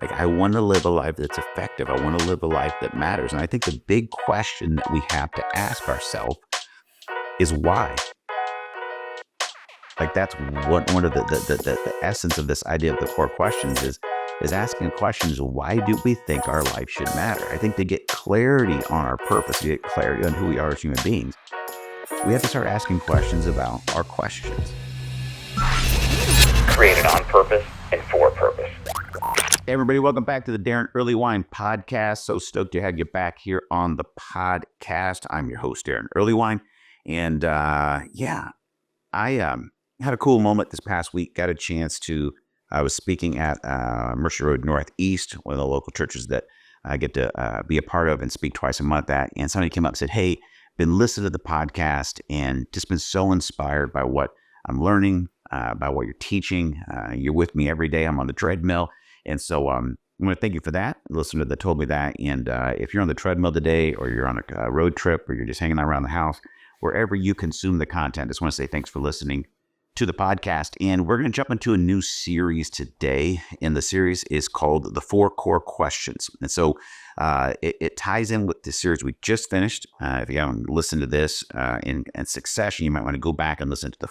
Like, I want to live a life that's effective. I want to live a life that matters. And I think the big question that we have to ask ourselves is why? Like, that's one of the essence of this idea of the core questions is asking questions. Why do we think our life should matter? I think to get clarity on our purpose, to get clarity on who we are as human beings, we have to start asking questions about our questions. Created on purpose and for purpose. Hey everybody, welcome back to the Daron Earlewine Podcast. So stoked to have you back here on the podcast. I'm your host, Daron Earlewine. And I had a cool moment this past week. Got a chance to, I was speaking at Mercer Road Northeast, one of the local churches that I get to be a part of and speak twice a month at. And somebody came up and said, hey, been listening to the podcast and just been so inspired by what I'm learning, by what you're teaching. You're with me every day. I'm on the treadmill. And so I want to thank you for that. A listener that told me that. And if you're on the treadmill today, or you're on a road trip, or you're just hanging out around the house, wherever you consume the content, I just want to say thanks for listening to the podcast. And we're going to jump into a new series today. And the series is called The 4 Core Questions. And so it ties in with the series we just finished. If you haven't listened to this in succession, you might want to go back and listen to the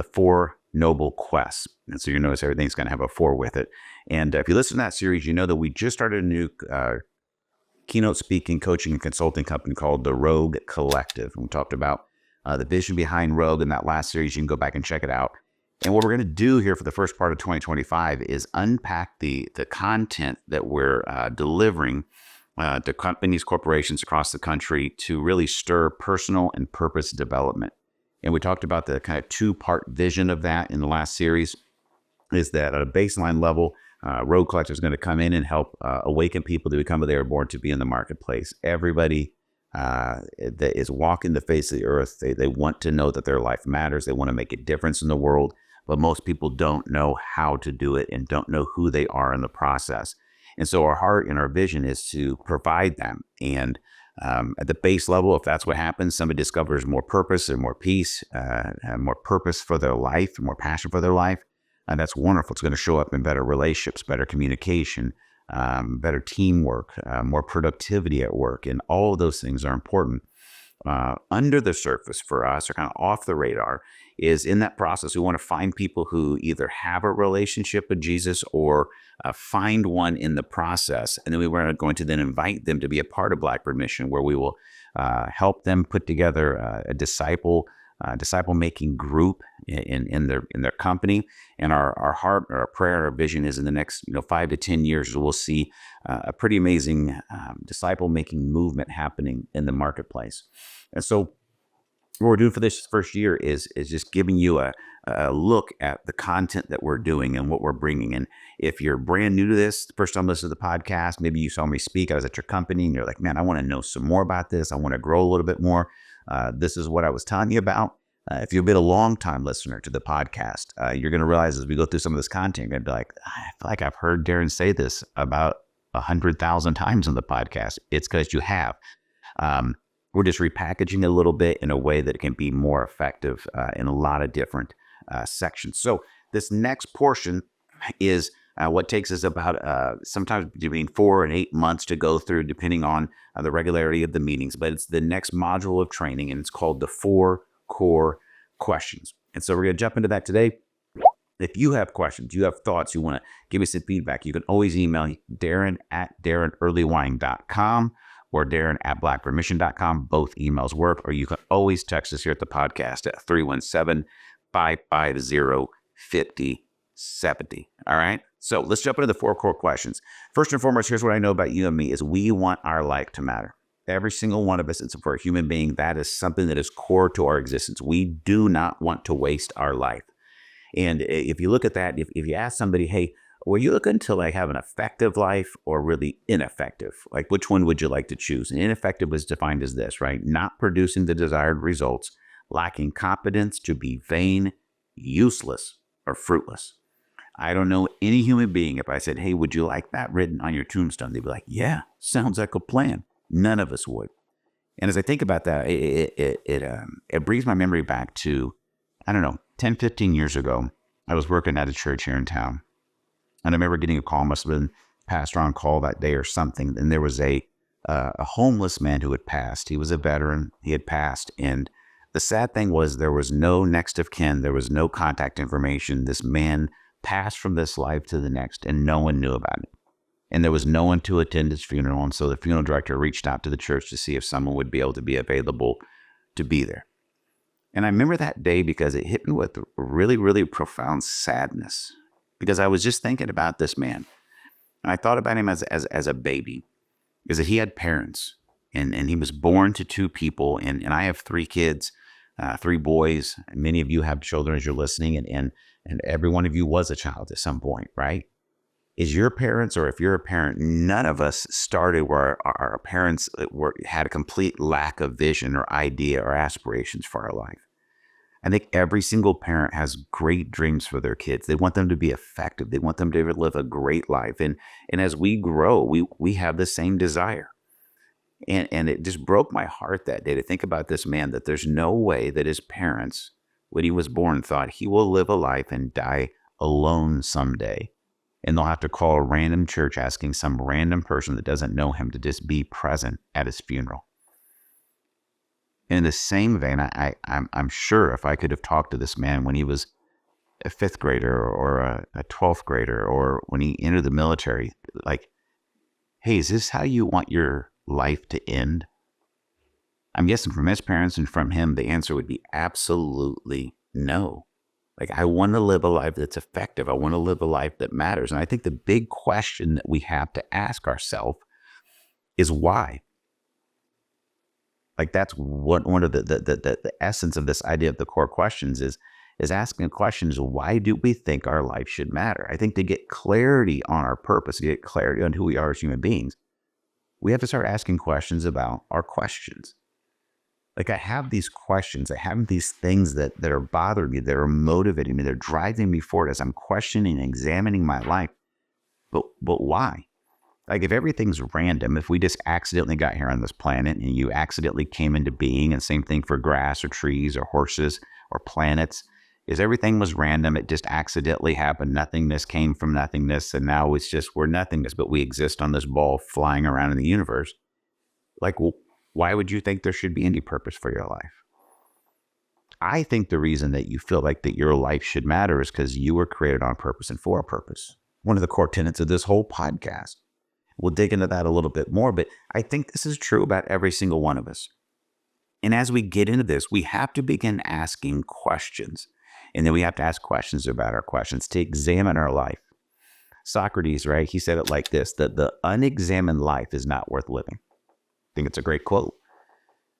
four noble quests. And so you notice everything's going to have a 4 with it. And if you listen to that series, you know that we just started a new keynote speaking, coaching, and consulting company called the Rogue Collective. And we talked about the vision behind Rogue in that last series. You can go back and check it out. And what we're going to do here for the first part of 2025 is unpack the content that we're delivering to companies, corporations across the country to really stir personal and purpose development. And we talked about the kind of 2-part vision of that in the last series, is that at a baseline level, Rogue Collective is going to come in and help awaken people to become what they were born to be in the marketplace. Everybody that is walking the face of the earth, they want to know that their life matters. They want to make a difference in the world, but most people don't know how to do it and don't know who they are in the process. And so our heart and our vision is to provide them. And at the base level, if that's what happens, somebody discovers more purpose and more peace, more purpose for their life, more passion for their life. And that's wonderful. It's going to show up in better relationships, better communication, better teamwork, more productivity at work. And all of those things are important. Under the surface for us, or kind of off the radar, is in that process, we want to find people who either have a relationship with Jesus or find one in the process. And then we were going to then invite them to be a part of Blackbird Mission, where we will help them put together a disciple-making group in their company. And our heart, or our prayer, our vision is in the next 5 to 10 years, we'll see a pretty amazing disciple-making movement happening in the marketplace. And so what we're doing for this first year is just giving you a look at the content that we're doing and what we're bringing. And if you're brand new to this, the first time listening to the podcast, maybe you saw me speak, I was at your company, and you're like, man, I want to know some more about this. I want to grow a little bit more. This is what I was telling you about. If you've been a long-time listener to the podcast, you're going to realize as we go through some of this content, you're going to be like, I feel like I've heard Daron say this about 100,000 times on the podcast. It's because you have. We're just repackaging a little bit in a way that it can be more effective in a lot of different sections. So this next portion is what takes us about sometimes between 4 and 8 months to go through, depending on the regularity of the meetings. But it's the next module of training, and it's called the 4 Core Questions. And so we're going to jump into that today. If you have questions, you have thoughts, you want to give me some feedback, you can always email Daron@DaronEarlewine.com or Daron@BlackbirdMission.com. Both emails work. Or you can always text us here at the podcast at 317-550-5070. All right. So let's jump into the 4 core questions. First and foremost, here's what I know about you and me is we want our life to matter. Every single one of us, it's for a human being, that is something that is core to our existence. We do not want to waste our life. And if you look at that, if you ask somebody, hey, were you looking to have an effective life or really ineffective? Like, which one would you like to choose? And ineffective is defined as this, right? Not producing the desired results, lacking competence, to be vain, useless, or fruitless. I don't know any human being, if I said, hey, would you like that written on your tombstone? They'd be like, yeah, sounds like a plan. None of us would. And as I think about that, it brings my memory back to, 10, 15 years ago. I was working at a church here in town. And I remember getting a call, must have been pastor on call that day or something. And there was a homeless man who had passed. He was a veteran. He had passed. And the sad thing was there was no next of kin. There was no contact information. This man passed from this life to the next, and no one knew about it. And there was no one to attend his funeral. And so the funeral director reached out to the church to see if someone would be able to be available to be there. And I remember that day because it hit me with really, really profound sadness, because I was just thinking about this man. And I thought about him as a baby, because he had parents, and he was born to two people. And I have three kids, three boys. Many of you have children as you're listening, and every one of you was a child at some point, right? Is your parents, or if you're a parent, none of us started where our parents had a complete lack of vision or idea or aspirations for our life. I think every single parent has great dreams for their kids. They want them to be effective. They want them to live a great life. And as we grow, we have the same desire. And it just broke my heart that day to think about this man, that there's no way that his parents, when he was born, thought he will live a life and die alone someday. And they'll have to call a random church asking some random person that doesn't know him to just be present at his funeral. In the same vein, I'm sure if I could have talked to this man when he was a fifth grader or a 12th grader, or when he entered the military, like, hey, is this how you want your life to end? I'm guessing from his parents and from him, the answer would be absolutely no. Like, I want to live a life that's effective. I want to live a life that matters. And I think the big question that we have to ask ourselves is why? Like, that's one of the essence of this idea of the core questions is asking questions. Why do we think our life should matter? I think to get clarity on our purpose, to get clarity on who we are as human beings, we have to start asking questions about our questions. Like, I have these questions, I have these things that are bothering me, that are motivating me, they're driving me forward as I'm questioning and examining my life. But why? Like, if everything's random, if we just accidentally got here on this planet and you accidentally came into being, and same thing for grass or trees or horses or planets, is everything was random, it just accidentally happened, nothingness came from nothingness, and now it's just we're nothingness, but we exist on this ball flying around in the universe. Like, well, why would you think there should be any purpose for your life? I think the reason that you feel like that your life should matter is because you were created on purpose and for a purpose. One of the core tenets of this whole podcast. We'll dig into that a little bit more, but I think this is true about every single one of us. And as we get into this, we have to begin asking questions. And then we have to ask questions about our questions to examine our life. Socrates, right? He said it like this, that the unexamined life is not worth living. I think it's a great quote.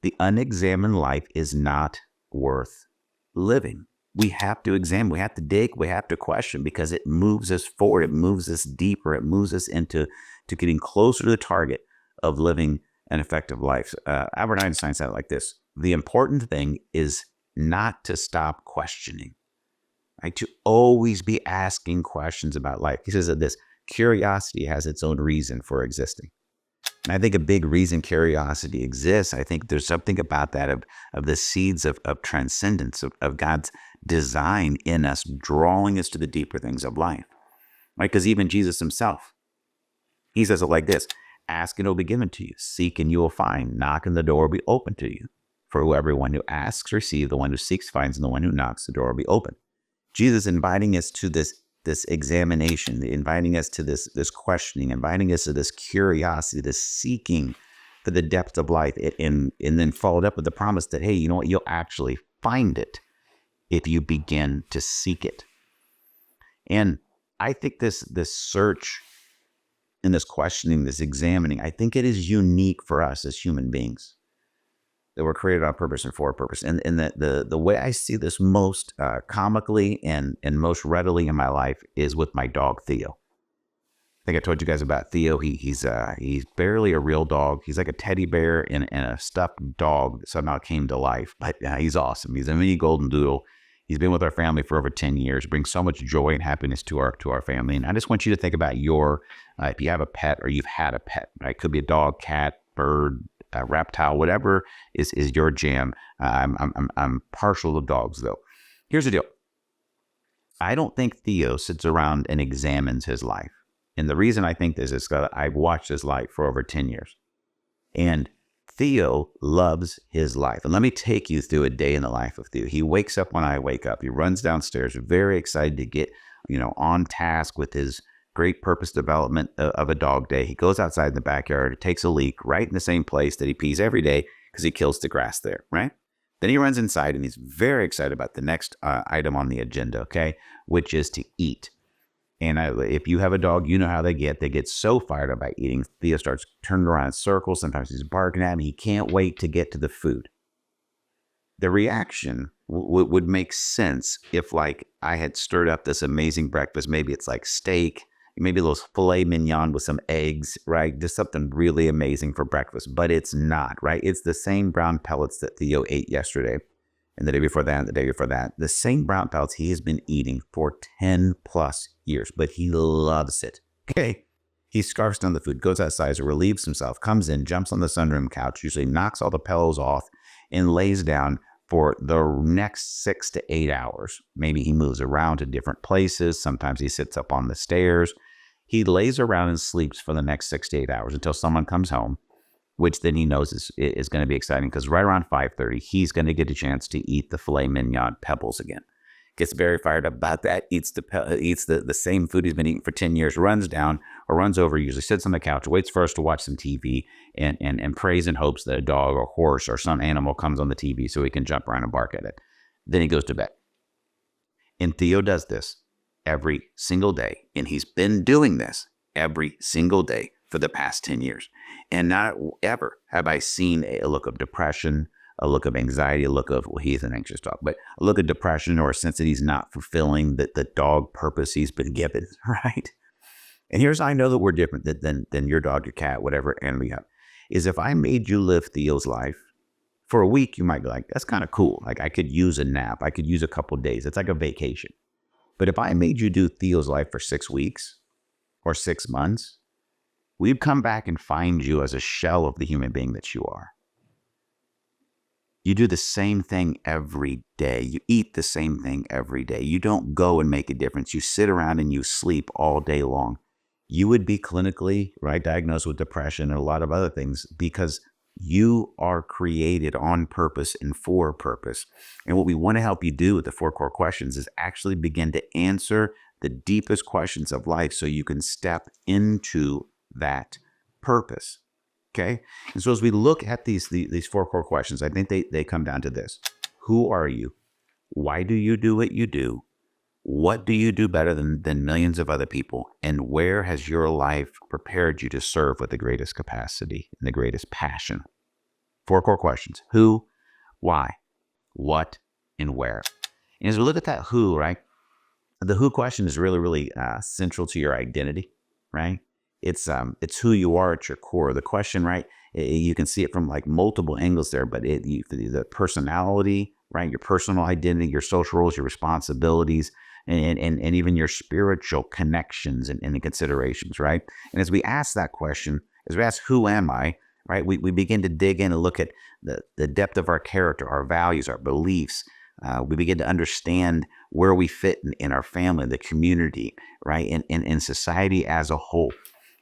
The unexamined life is not worth living. We have to examine, we have to dig, we have to question, because it moves us forward, it moves us deeper, it moves us into getting closer to the target of living an effective life. Albert Einstein said it like this: the important thing is not to stop questioning, right? To always be asking questions about life. He says that this curiosity has its own reason for existing. And I think a big reason curiosity exists, I think there's something about that of the seeds of transcendence, of God's design in us, drawing us to the deeper things of life, right? Because even Jesus himself, he says it like this: ask and it will be given to you. Seek and you will find. Knock and the door will be open to you. For everyone who asks receives, the one who seeks finds, and the one who knocks, the door will be open. Jesus inviting us to this examination, inviting us to this questioning, inviting us to this curiosity, this seeking for the depth of life, and then followed up with the promise that, hey, you know what, you'll actually find it if you begin to seek it. And I think this search and this questioning, this examining, I think it is unique for us as human beings, that we're created on purpose and for a purpose. And the way I see this most comically and most readily in my life is with my dog, Theo. I think I told you guys about Theo. He's barely a real dog. He's like a teddy bear and a stuffed dog that somehow came to life. But he's awesome. He's a mini golden doodle. He's been with our family for over 10 years, brings so much joy and happiness to our family. And I just want you to think about if you have a pet or you've had a pet, right? It could be a dog, cat, bird, reptile, whatever is your jam. I'm partial to dogs, though. Here's the deal. I don't think Theo sits around and examines his life. And the reason I think this is because I've watched his life for over 10 years. And Theo loves his life. And let me take you through a day in the life of Theo. He wakes up when I wake up. He runs downstairs, very excited to get, on task with his great purpose development of a dog day. He goes outside in the backyard, takes a leak right in the same place that he pees every day because he kills the grass there, right? Then he runs inside and he's very excited about the next item on the agenda, okay, which is to eat. And if you have a dog, you know how they get. They get so fired up by eating. Theo starts turning around in circles. Sometimes he's barking at me. He can't wait to get to the food. The reaction would make sense if, like, I had stirred up this amazing breakfast. Maybe it's like steak, maybe a little filet mignon with some eggs, right? Just something really amazing for breakfast. But it's not, right? It's the same brown pellets that Theo ate yesterday. And the day before that, and the day before that, the same brown pellets he has been eating for 10 plus years, but he loves it. Okay. He scarfs down the food, goes outside, relieves himself, comes in, jumps on the sunroom couch, usually knocks all the pillows off and lays down for the next 6 to 8 hours. Maybe he moves around to different places. Sometimes he sits up on the stairs. He lays around and sleeps for the next 6 to 8 hours until someone comes home, which then he knows is going to be exciting because right around 5:30, he's going to get a chance to eat the filet mignon pebbles again. Gets very fired up about that, eats the same food he's been eating for 10 years, runs down or runs over, usually sits on the couch, waits for us to watch some TV and prays and hopes that a dog or horse or some animal comes on the TV so he can jump around and bark at it. Then he goes to bed. And Theo does this every single day. And he's been doing this every single day for the past 10 years. And not ever have I seen a look of depression, a look of anxiety, a look of, well, he's an anxious dog, but a look of depression or a sense that he's not fulfilling the dog purpose he's been given, right? And here's how I know that we're different than your dog, your cat, whatever animal you have, is if I made you live Theo's life for a week, you might be like, that's kind of cool. Like I could use a nap. I could use a couple of days. It's like a vacation. But if I made you do Theo's life for 6 weeks or 6 months, we'd come back and find you as a shell of the human being that you are. You do the same thing every day. You eat the same thing every day. You don't go and make a difference. You sit around and you sleep all day long. You would be clinically, right, diagnosed with depression and a lot of other things because you are created on purpose and for a purpose. And what we want to help you do with the 4 core questions is actually begin to answer the deepest questions of life so you can step into that purpose. Okay. And so as we look at these 4 core questions, I think they come down to this. Who are you? Why do you do what you do? What do you do better than millions of other people? And where has your life prepared you to serve with the greatest capacity and the greatest passion? 4 core questions. Who, why, what, and where? And as we look at that who, right? The who question is really, really central to your identity, right? It's who you are at your core. The question, right? You can see it from like multiple angles there, but the personality, right? Your personal identity, your social roles, your responsibilities, and even your spiritual connections and the considerations, right? And as we ask that question, as we ask, who am I, right? We begin to dig in and look at the depth of our character, our values, our beliefs. We begin to understand where we fit in our family, the community, right? And in society as a whole.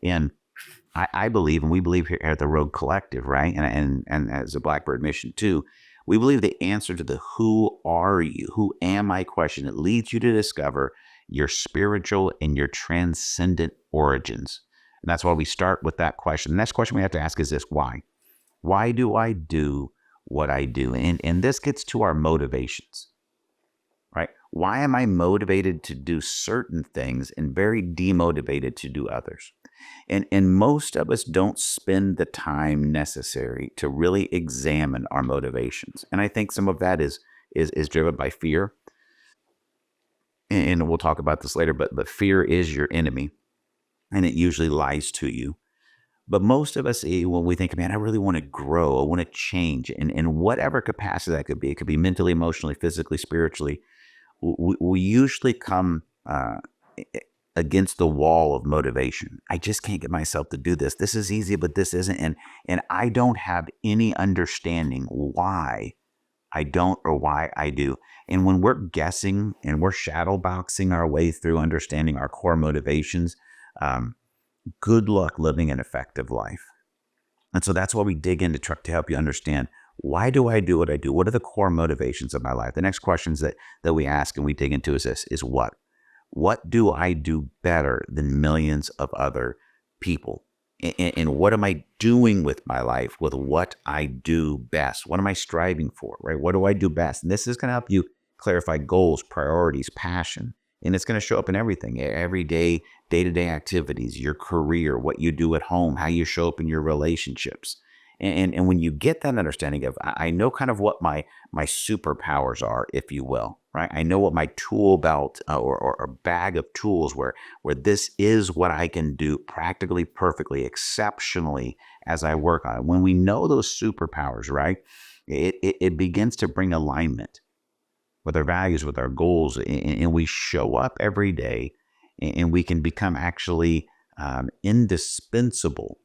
And I believe, and we believe here at the Rogue Collective, right? And as a Blackbird mission too, we believe the answer to the who are you, who am I question, it leads you to discover your spiritual and your transcendent origins. And that's why we start with that question. The next question we have to ask is this: why? Why do I do what I do? And this gets to our motivations, right? Why am I motivated to do certain things and very demotivated to do others? And most of us don't spend the time necessary to really examine our motivations. And I think some of that is driven by fear. And we'll talk about this later, but fear is your enemy, and it usually lies to you. But most of us, when we think, man, I really want to grow, I want to change, in whatever capacity that could be, it could be mentally, emotionally, physically, spiritually, we usually come against the wall of motivation. I just can't get myself to do this. This is easy, but this isn't. And I don't have any understanding why I don't or why I do. And when we're guessing and we're shadow boxing our way through understanding our core motivations, good luck living an effective life. And so that's why we dig in to try to help you understand, why do I do what I do? What are the core motivations of my life? The next questions that we ask and we dig into is this, is what? What do I do better than millions of other people? And what am I doing with my life with what I do best? What am I striving for, right? What do I do best? And this is going to help you clarify goals, priorities, passion. And it's going to show up in everything, every day, day-to-day activities, your career, what you do at home, how you show up in your relationships. And when you get that understanding of, I know kind of what my superpowers are, if you will, right? I know what my tool belt or bag of tools where this is what I can do practically, perfectly, exceptionally as I work on it. When we know those superpowers, right, it begins to bring alignment with our values, with our goals, and we show up every day, and we can become actually indispensable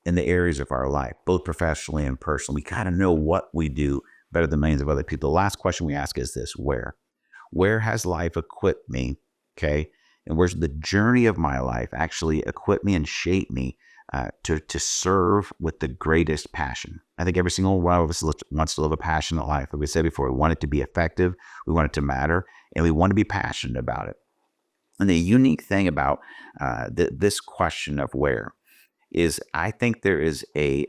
in the areas of our life, both professionally and personally. We kind of know what we do better than millions of other people. The last question we ask is this: where? Where has life equipped me? Okay. And where's the journey of my life actually equip me and shape me to serve with the greatest passion? I think every single one of us wants to live a passionate life. Like we said before, we want it to be effective, we want it to matter, and we want to be passionate about it. And the unique thing about this question of where is, I think there is a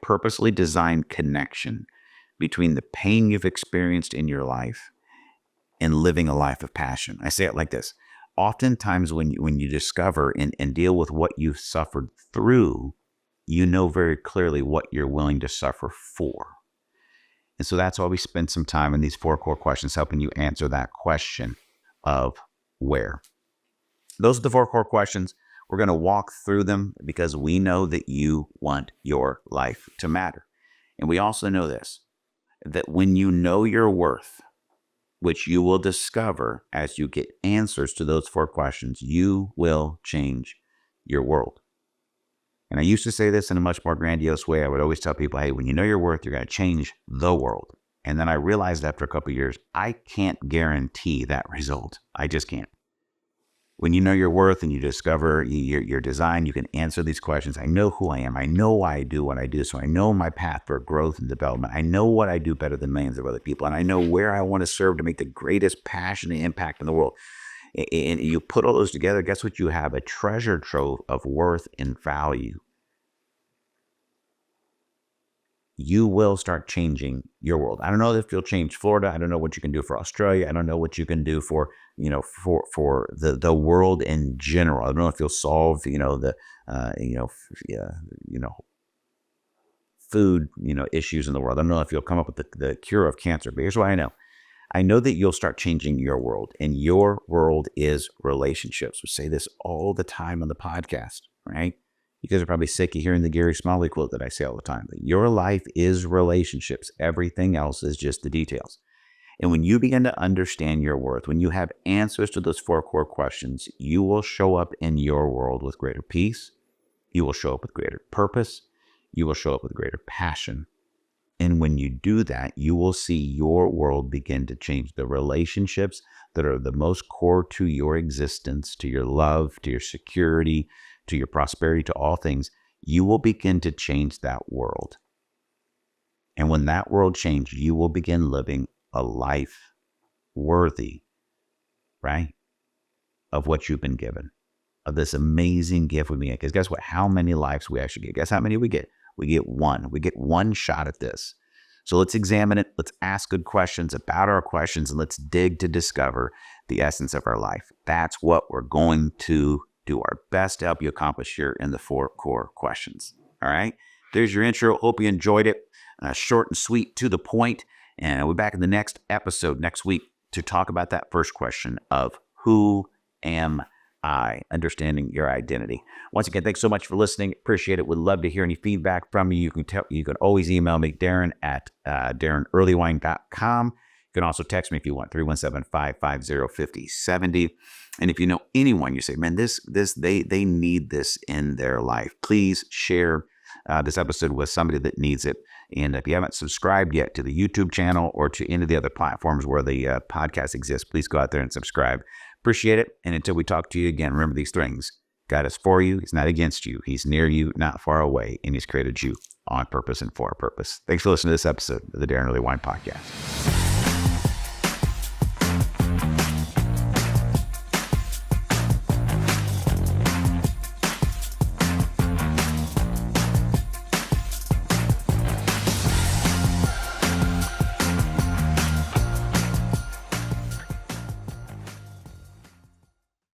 purposely designed connection between the pain you've experienced in your life and living a life of passion. I say it like this: oftentimes when you discover and deal with what you've suffered through, you know very clearly what you're willing to suffer for. And so that's why we spend some time in these 4 core questions helping you answer that question of where. Those are the 4 core questions. We're going to walk through them because we know that you want your life to matter. And we also know this, that when you know your worth, which you will discover as you get answers to those 4 questions, you will change your world. And I used to say this in a much more grandiose way. I would always tell people, hey, when you know your worth, you're going to change the world. And then I realized after a couple of years, I can't guarantee that result. I just can't. When you know your worth and you discover your design, you can answer these questions. I know who I am. I know why I do what I do. So I know my path for growth and development. I know what I do better than millions of other people. And I know where I want to serve to make the greatest passionate impact in the world. And you put all those together, guess what you have? A treasure trove of worth and value. You will start changing your world. I don't know if you'll change Florida. I don't know what you can do for Australia. I don't know what you can do for the world in general. I don't know if you'll solve food issues in the world. I don't know if you'll come up with the cure of cancer. But here's what I know. I know that you'll start changing your world, and your world is relationships. We say this all the time on the podcast, right? You guys are probably sick of hearing the Gary Smalley quote that I say all the time. But your life is relationships. Everything else is just the details. And when you begin to understand your worth, when you have answers to those 4 core questions, you will show up in your world with greater peace. You will show up with greater purpose. You will show up with greater passion. And when you do that, you will see your world begin to change. The relationships that are the most core to your existence, to your love, to your security, to your prosperity, to all things, you will begin to change that world. And when that world changes, you will begin living a life worthy, right, of what you've been given, of this amazing gift we get. Because guess what? How many lives we actually get? Guess how many we get? We get one. We get one shot at this. So let's examine it. Let's ask good questions about our questions, and let's dig to discover the essence of our life. That's what we're going to do our best to help you accomplish here in the 4 core questions. All right. There's your intro. Hope you enjoyed it. Short and sweet, to the point. And we'll be back in the next episode next week to talk about that first question of who am I? Understanding your identity. Once again, thanks so much for listening. Appreciate it. Would love to hear any feedback from you. You can always email me, Daron at DaronEarlewine.com. You can also text me if you want, 317-550-5070. And if you know anyone, you say, man, they need this in their life, please share this episode with somebody that needs it. And if you haven't subscribed yet to the YouTube channel or to any of the other platforms where the podcast exists, please go out there and subscribe. Appreciate it. And until we talk to you again, remember these things. God is for you. He's not against you. He's near you, not far away. And he's created you on purpose and for a purpose. Thanks for listening to this episode of the Daron Earlewine Podcast.